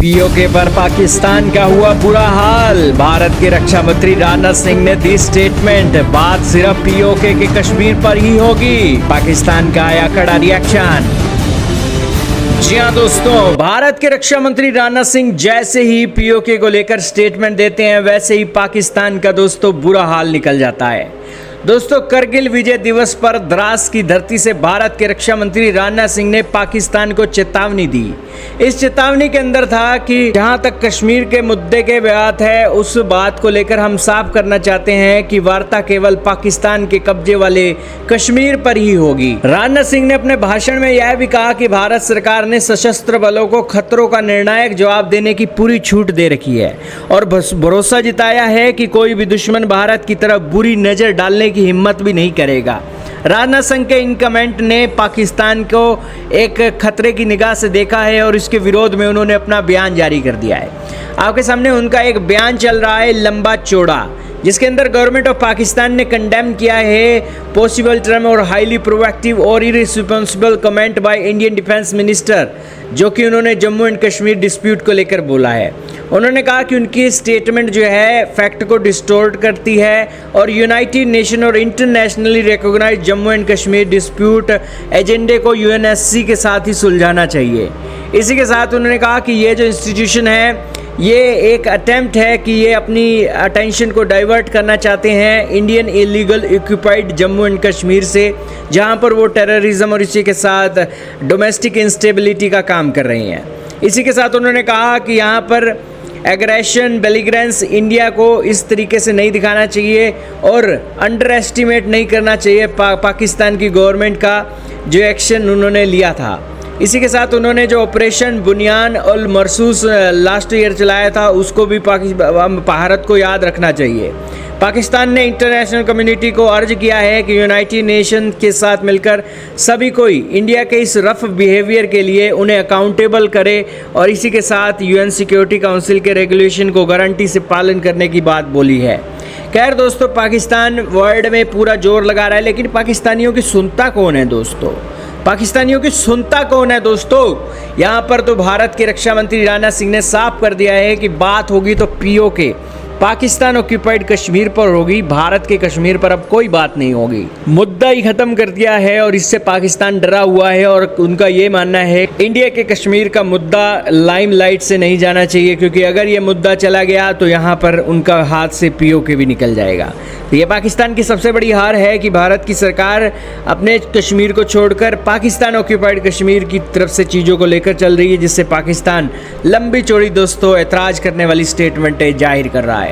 PoK पर पाकिस्तान का हुआ बुरा हाल। भारत के रक्षा मंत्री राजनाथ सिंह ने दी स्टेटमेंट, बात सिर्फ पीओके के कश्मीर पर ही होगी। पाकिस्तान का आया कड़ा रिएक्शन। जी हाँ दोस्तों, भारत के रक्षा मंत्री राजनाथ सिंह जैसे ही पीओके को लेकर स्टेटमेंट देते हैं वैसे ही पाकिस्तान का दोस्तों बुरा हाल निकल जाता है। दोस्तों, करगिल विजय दिवस पर द्रास की धरती से भारत के रक्षा मंत्री राजनाथ सिंह ने पाकिस्तान को चेतावनी दी। इस चेतावनी के अंदर था कि जहां तक कश्मीर के मुद्दे के बात है उस बात को लेकर हम साफ करना चाहते हैं कि वार्ता केवल पाकिस्तान के कब्जे वाले कश्मीर पर ही होगी। राजनाथ सिंह ने अपने भाषण में यह भी कहा कि भारत सरकार ने सशस्त्र बलों को खतरों का निर्णायक जवाब देने की पूरी छूट दे रखी है और भरोसा जताया है कि कोई भी दुश्मन भारत की तरफ बुरी नजर डालने की हिम्मत भी नहीं करेगा। राजनाथ सिंह के इन कमेंट ने पाकिस्तान को एक खतरे की निगाह से देखा है और इसके विरोध में उन्होंने अपना बयान जारी कर दिया है। आपके सामने उनका एक बयान चल रहा है लंबा चौड़ा, जिसके अंदर गवर्नमेंट ऑफ पाकिस्तान ने कंडेम किया है पॉसिबल टर्म और हाईली प्रोएक्टिव और irresponsible comment by Indian defence minister, जो कि उन्होंने जम्मू एंड कश्मीर डिस्प्यूट को लेकर बोला है। उन्होंने कहा कि उनकी स्टेटमेंट जो है फैक्ट को डिस्टोर्ट करती है और यूनाइटेड नेशन और internationally recognised Jammu and Kashmir dispute एजेंडे को यूएनएससी के साथ ही सुलझाना चाहिए। इसी के साथ उन्होंने कहा कि ये जो इंस्टीट्यूशन है ये एक अटेम्प्ट है कि ये अपनी अटेंशन को डाइवर्ट करना चाहते हैं Indian illegal occupied Jammu and Kashmir से, जहां पर वो टेररिज्म और इसी के साथ डोमेस्टिक इंस्टेबिलिटी का काम कर रही हैं। इसी के साथ उन्होंने कहा कि यहाँ पर एग्रेशन बेलिग्रेंस इंडिया को इस तरीके से नहीं दिखाना चाहिए और अंडर एस्टिमेट नहीं करना चाहिए पाकिस्तान की गवर्नमेंट का जो एक्शन उन्होंने लिया था। इसी के साथ उन्होंने जो ऑपरेशन बुनियान और मरसूस लास्ट ईयर चलाया था उसको भी भारत को याद रखना चाहिए। पाकिस्तान ने इंटरनेशनल कम्युनिटी को अर्ज किया है कि यूनाइटेड नेशन के साथ मिलकर सभी कोई इंडिया के इस रफ बिहेवियर के लिए उन्हें अकाउंटेबल करे और इसी के साथ यूएन सिक्योरिटी काउंसिल के रेगुलेशन को गारंटी से पालन करने की बात बोली है। खैर दोस्तों, पाकिस्तान वर्ल्ड में पूरा जोर लगा रहा है, लेकिन पाकिस्तानियों की सुनता कौन है दोस्तों? पाकिस्तानियों की सुनता कौन है दोस्तों? यहाँ पर तो भारत के रक्षा मंत्री राजनाथ सिंह ने साफ कर दिया है कि बात होगी तो पीओके पाकिस्तान ऑक्यूपाइड कश्मीर पर होगी, भारत के कश्मीर पर अब कोई बात नहीं होगी। मुद्दा ही खत्म कर दिया है और इससे पाकिस्तान डरा हुआ है और उनका ये मानना है इंडिया के कश्मीर का मुद्दा लाइमलाइट से नहीं जाना चाहिए, क्योंकि अगर ये मुद्दा चला गया तो यहाँ पर उनका हाथ से पीओके भी निकल जाएगा। तो ये पाकिस्तान की सबसे बड़ी हार है कि भारत की सरकार अपने कश्मीर को छोड़कर पाकिस्तान ऑक्यूपाइड कश्मीर की तरफ से चीज़ों को लेकर चल रही है, जिससे पाकिस्तान लंबी चौड़ी दोस्तों ऐतराज़ करने वाली स्टेटमेंटें जाहिर कर रहा है।